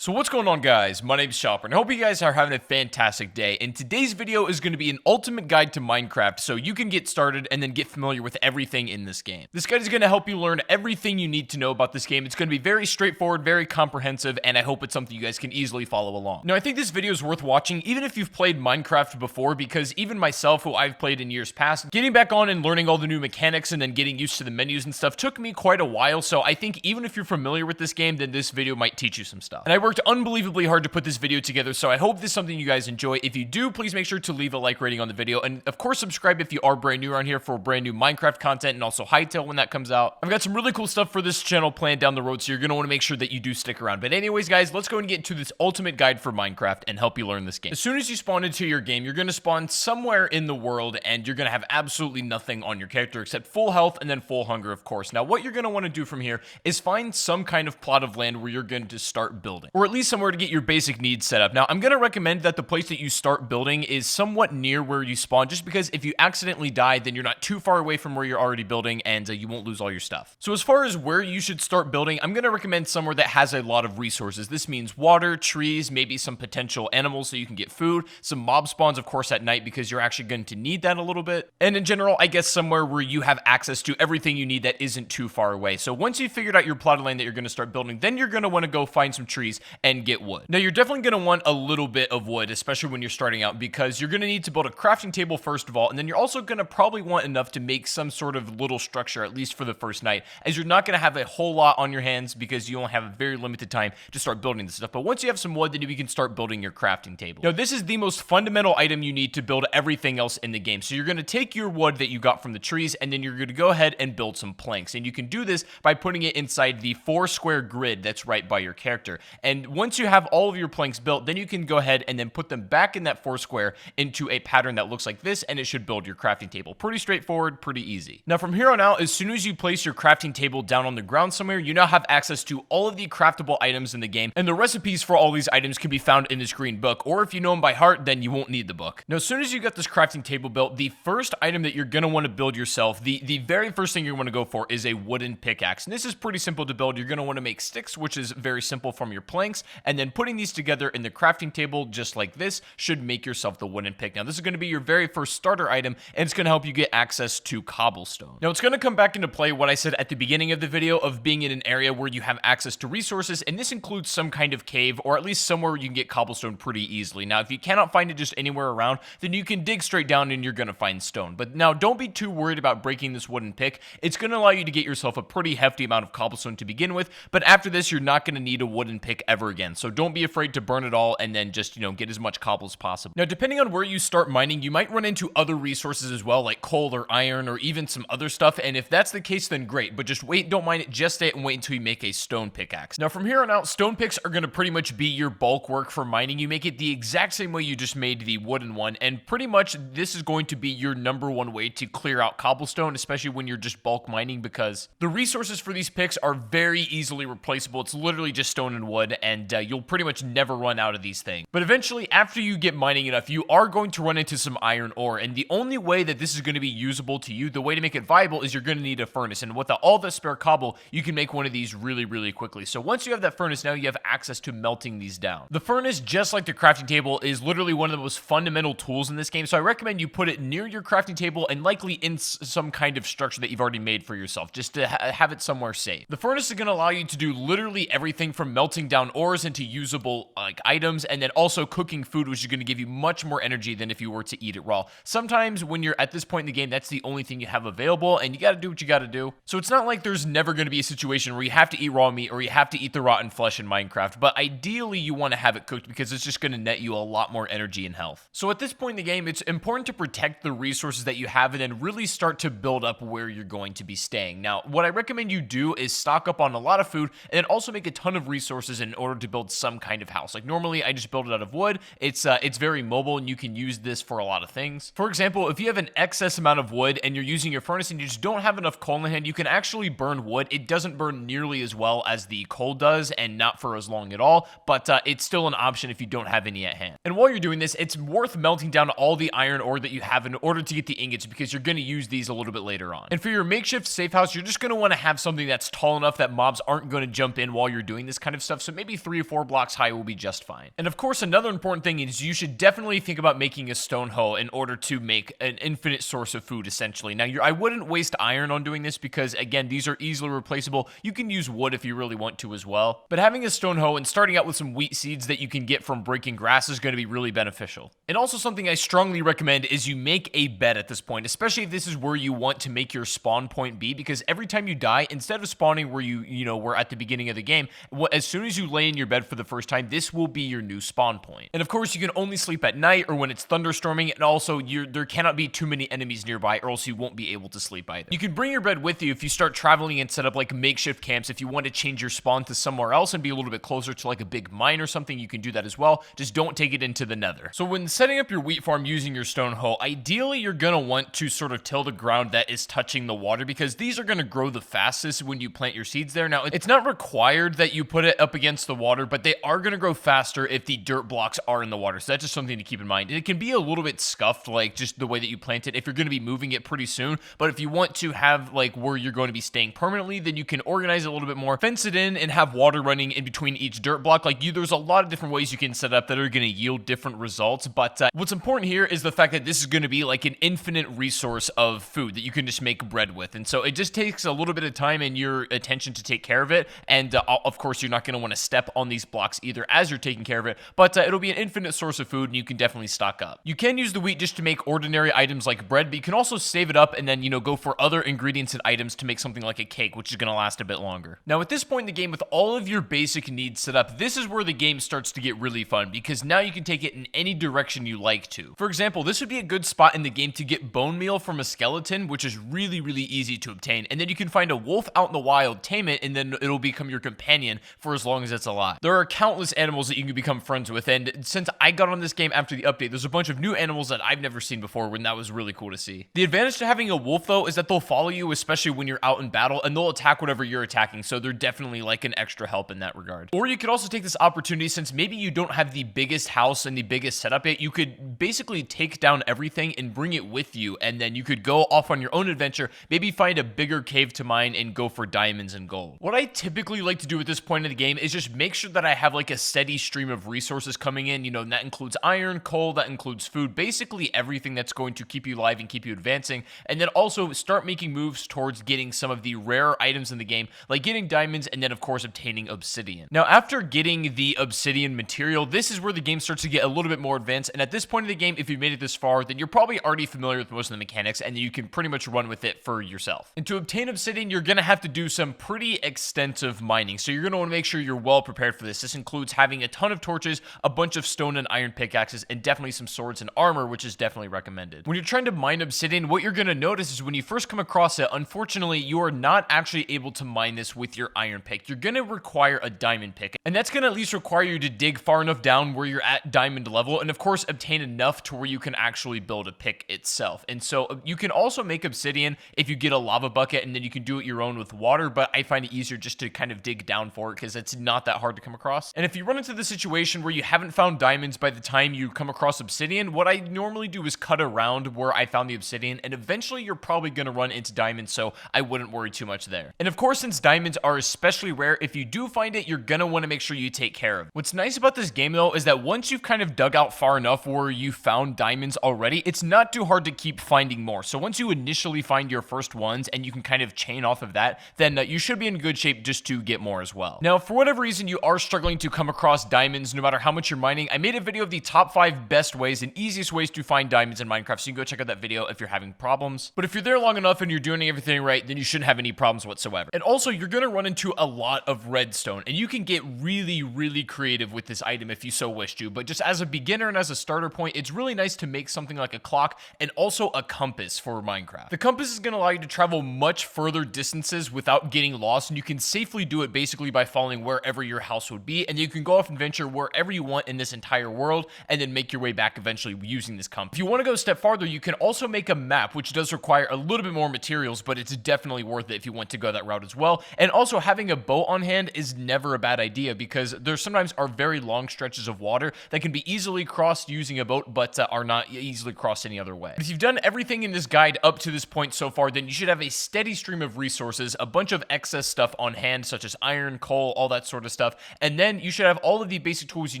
So what's going on, guys? My name's Chopper, and I hope you guys are having a fantastic day. And today's video is going to be an ultimate guide to Minecraft so you can get started and then get familiar with everything in this game. This guide is going to help you learn everything you need to know about this game. It's going to be very straightforward, very comprehensive, and I hope it's something you guys can easily follow along. Now, I think this video is worth watching even if you've played Minecraft before, because even myself, who I've played in years past, getting back on and learning all the new mechanics and then getting used to the menus and stuff took me quite a while. So I think even if you're familiar with this game, then this video might teach you some stuff. And I worked unbelievably hard to put this video together, so I hope this is something you guys enjoy. If you do, please make sure to leave a like rating on the video, and of course subscribe if you are brand new around here for brand new Minecraft content, and also Hightail when that comes out. I've got some really cool stuff for this channel planned down the road, so you're going to want to make sure that you do stick around. But anyways, guys, let's go and get into this ultimate guide for Minecraft and help you learn this game. As soon as you spawn into your game, you're going to spawn somewhere in the world, and you're going to have absolutely nothing on your character except full health and then full hunger, of course. Now, what you're going to want to do from here is find some kind of plot of land where you're going to start building, or at least somewhere to get your basic needs set up. Now, I'm going to recommend that the place that you start building is somewhat near where you spawn, just because if you accidentally die, then you're not too far away from where you're already building, and you won't lose all your stuff. So as far as where you should start building, I'm going to recommend somewhere that has a lot of resources. This means water, trees, maybe some potential animals so you can get food, some mob spawns, of course, at night, because you're actually going to need that a little bit. And in general, I guess somewhere where you have access to everything you need that isn't too far away. So once you've figured out your plot of land that you're going to start building, then you're going to want to go find some trees and get wood. Now, you're definitely going to want a little bit of wood, especially when you're starting out, because you're going to need to build a crafting table first of all, and then you're also going to probably want enough to make some sort of little structure, at least for the first night, as you're not going to have a whole lot on your hands because you only have a very limited time to start building this stuff. But once you have some wood, then you can start building your crafting table. Now, this is the most fundamental item you need to build everything else in the game. So you're going to take your wood that you got from the trees, and then you're going to go ahead and build some planks. And you can do this by putting it inside the 4-square grid that's right by your character. And once you have all of your planks built, then you can go ahead and then put them back in that 4-square into a pattern that looks like this, and it should build your crafting table. Pretty straightforward, pretty easy. Now, from here on out, as soon as you place your crafting table down on the ground somewhere, you now have access to all of the craftable items in the game, and the recipes for all these items can be found in this green book, or if you know them by heart, then you won't need the book. Now, as soon as you got this crafting table built, the first item that you're going to want to build yourself, the very first thing you want to go for is a wooden pickaxe. And this is pretty simple to build. You're going to want to make sticks, which is very simple from your planks, and then putting these together in the crafting table just like this should make yourself the wooden pick. Now, this is going to be your very first starter item, and it's going to help you get access to cobblestone. Now, it's going to come back into play what I said at the beginning of the video of being in an area where you have access to resources, and this includes some kind of cave, or at least somewhere where you can get cobblestone pretty easily. Now, if you cannot find it just anywhere around, then you can dig straight down and you're going to find stone. But now, don't be too worried about breaking this wooden pick. It's going to allow you to get yourself a pretty hefty amount of cobblestone to begin with, but after this, you're not going to need a wooden pick ever again. So don't be afraid to burn it all and then just, get as much cobble as possible. Now, depending on where you start mining, you might run into other resources as well, like coal or iron or even some other stuff, and if that's the case, then great, but just wait, don't mine it just yet, and wait until you make a stone pickaxe. Now, from here on out, stone picks are going to pretty much be your bulk work for mining. You make it the exact same way you just made the wooden one, and pretty much this is going to be your #1 way to clear out cobblestone, especially when you're just bulk mining, because the resources for these picks are very easily replaceable. It's literally just stone and wood, and you'll pretty much never run out of these things. But eventually, after you get mining enough, you are going to run into some iron ore, and the only way that this is going to be usable to you, the way to make it viable, is you're going to need a furnace, and with all the spare cobble, you can make one of these really, really quickly. So once you have that furnace, now you have access to melting these down. The furnace, just like the crafting table, is literally one of the most fundamental tools in this game, so I recommend you put it near your crafting table and likely in some kind of structure that you've already made for yourself, just to have it somewhere safe. The furnace is going to allow you to do literally everything from melting down ores into usable items, and then also cooking food, which is going to give you much more energy than if you were to eat it raw. Sometimes when you're at this point in the game, that's the only thing you have available, and you got to do what you got to do. So it's not like there's never going to be a situation where you have to eat raw meat or you have to eat the rotten flesh in Minecraft, but ideally you want to have it cooked because it's just going to net you a lot more energy and health. So at this point in the game, it's important to protect the resources that you have and then really start to build up where you're going to be staying. Now, what I recommend you do is stock up on a lot of food and then also make a ton of resources in order to build some kind of house. Like normally I just build it out of wood. It's very mobile and you can use this for a lot of things. For example, if you have an excess amount of wood and you're using your furnace and you just don't have enough coal in hand, you can actually burn wood. It doesn't burn nearly as well as the coal does and not for as long at all, but it's still an option if you don't have any at hand. And while you're doing this, it's worth melting down all the iron ore that you have in order to get the ingots because you're going to use these a little bit later on. And for your makeshift safe house, you're just going to want to have something that's tall enough that mobs aren't going to jump in while you're doing this kind of stuff. So maybe be 3 or 4 blocks high will be just fine. And of course, another important thing is you should definitely think about making a stone hoe in order to make an infinite source of food, essentially. Now, I wouldn't waste iron on doing this because, again, these are easily replaceable. You can use wood if you really want to as well. But having a stone hoe and starting out with some wheat seeds that you can get from breaking grass is going to be really beneficial. And also something I strongly recommend is you make a bed at this point, especially if this is where you want to make your spawn point be, because every time you die, instead of spawning where you were at the beginning of the game, as soon as you lay in your bed for the first time, this will be your new spawn point. And of course, you can only sleep at night or when it's thunderstorming, and also there cannot be too many enemies nearby or else you won't be able to sleep either. You can bring your bed with you if you start traveling and set up like makeshift camps. If you want to change your spawn to somewhere else and be a little bit closer to like a big mine or something, you can do that as well. Just don't take it into the nether. So when setting up your wheat farm using your stone hoe, ideally you're going to want to sort of till the ground that is touching the water, because these are going to grow the fastest when you plant your seeds there. Now, it's not required that you put it up against the water, but they are going to grow faster if the dirt blocks are in the water. So that's just something to keep in mind. It can be a little bit scuffed, like just the way that you plant it, if you're going to be moving it pretty soon. But if you want to have like where you're going to be staying permanently, then you can organize it a little bit more, fence it in, and have water running in between each dirt block. There's a lot of different ways you can set up that are going to yield different results. But what's important here is the fact that this is going to be like an infinite resource of food that you can just make bread with. And so it just takes a little bit of time and your attention to take care of it. And of course, you're not going to want to step on these blocks either as you're taking care of it, but it'll be an infinite source of food and you can definitely stock up. You can use the wheat just to make ordinary items like bread, but you can also save it up and then, go for other ingredients and items to make something like a cake, which is going to last a bit longer. Now, at this point in the game, with all of your basic needs set up, this is where the game starts to get really fun, because now you can take it in any direction you like to. For example, this would be a good spot in the game to get bone meal from a skeleton, which is really, really easy to obtain. And then you can find a wolf out in the wild, tame it, and then it'll become your companion for as long as it's alive. There are countless animals that you can become friends with, and since I got on this game after the update, there's a bunch of new animals that I've never seen before, and that was really cool to see. The advantage to having a wolf, though, is that they'll follow you, especially when you're out in battle, and they'll attack whatever you're attacking, so they're definitely like an extra help in that regard. Or you could also take this opportunity, since maybe you don't have the biggest house and the biggest setup yet, you could basically take down everything and bring it with you, and then you could go off on your own adventure, maybe find a bigger cave to mine and go for diamonds and gold. What I typically like to do at this point in the game is just make sure that I have like a steady stream of resources coming in, and that includes iron, coal, that includes food, basically everything that's going to keep you alive and keep you advancing, and then also start making moves towards getting some of the rare items in the game, like getting diamonds, and then of course obtaining obsidian. Now, after getting the obsidian material, this is where the game starts to get a little bit more advanced, and at this point in the game, if you've made it this far, then you're probably already familiar with most of the mechanics, and you can pretty much run with it for yourself. And to obtain obsidian, you're going to have to do some pretty extensive mining, so you're going to want to make sure you're well prepared for this. This includes having a ton of torches, a bunch of stone and iron pickaxes, and definitely some swords and armor, which is definitely recommended. When you're trying to mine obsidian, what you're going to notice is when you first come across it, unfortunately, you are not actually able to mine this with your iron pick. You're going to require a diamond pick, and that's going to at least require you to dig far enough down where you're at diamond level, and of course, obtain enough to where you can actually build a pick itself. And so you can also make obsidian if you get a lava bucket, and then you can do it your own with water, but I find it easier just to kind of dig down for it because it's not that hard to come across. And if you run into the situation where you haven't found diamonds by the time you come across obsidian, what I normally do is cut around where I found the obsidian, and eventually you're probably going to run into diamonds, so I wouldn't worry too much there. And of course, since diamonds are especially rare, if you do find it, you're going to want to make sure you take care of it. What's nice about this game, though, is that once you've kind of dug out far enough where you found diamonds already, it's not too hard to keep finding more. So once you initially find your first ones and you can kind of chain off of that, then you should be in good shape just to get more as well. Now, for whatever reason you are struggling to come across diamonds, no matter how much you're mining, I made a video of the top 5 best ways and easiest ways to find diamonds in Minecraft, so you can go check out that video if you're having problems. But if you're there long enough and you're doing everything right, then you shouldn't have any problems whatsoever. And also, you're going to run into a lot of redstone, and you can get really, really creative with this item if you so wish to. But just as a beginner and as a starter point, it's really nice to make something like a clock and also a compass for Minecraft. The compass is going to allow you to travel much further distances without getting lost, and you can safely do it basically by following wherever your house would be, and you can go off and venture wherever you want in this entire world, and then make your way back eventually using this compass. If you want to go a step farther, you can also make a map, which does require a little bit more materials, but it's definitely worth it if you want to go that route as well. And also, having a boat on hand is never a bad idea, because there sometimes are very long stretches of water that can be easily crossed using a boat, but are not easily crossed any other way. If you've done everything in this guide up to this point so far, then you should have a steady stream of resources, a bunch of excess stuff on hand, such as iron, coal, all that sort of stuff, stuff. And then you should have all of the basic tools you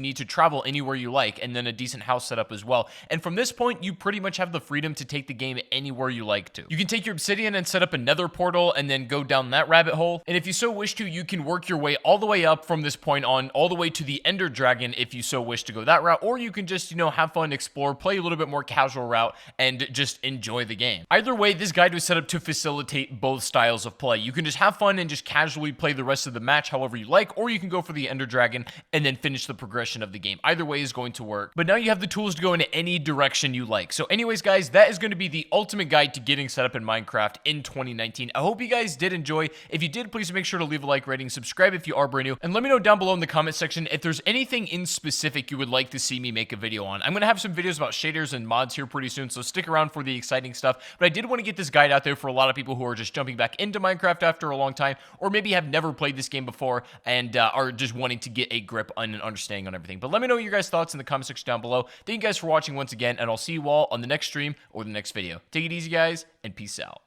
need to travel anywhere you like, and then a decent house set up as well. And from this point, you pretty much have the freedom to take the game anywhere you like to. You can take your obsidian and set up another portal and then go down that rabbit hole. And if you so wish to, you can work your way all the way up from this point on, all the way to the Ender Dragon if you so wish to go that route, or you can just, have fun, explore, play a little bit more casual route, and just enjoy the game. Either way, this guide was set up to facilitate both styles of play. You can just have fun and just casually play the rest of the match however you like, or you can go for the Ender Dragon and then finish the progression of the game. Either way is going to work, but now you have the tools to go in any direction you like. So anyways, guys, that is going to be the ultimate guide to getting set up in Minecraft in 2019. I hope you guys did enjoy. If you did, please make sure to leave a like, rating, subscribe if you are brand new, and let me know down below in the comment section if there's anything in specific you would like to see me make a video on. I'm going to have some videos about shaders and mods here pretty soon, so stick around for the exciting stuff. But I did want to get this guide out there for a lot of people who are just jumping back into Minecraft after a long time, or maybe have never played this game before and are just wanting to get a grip on and understanding on everything. But let me know your guys' thoughts in the comment section down below. Thank you guys for watching once again, and I'll see you all on the next stream or the next video. Take it easy, guys, and peace out.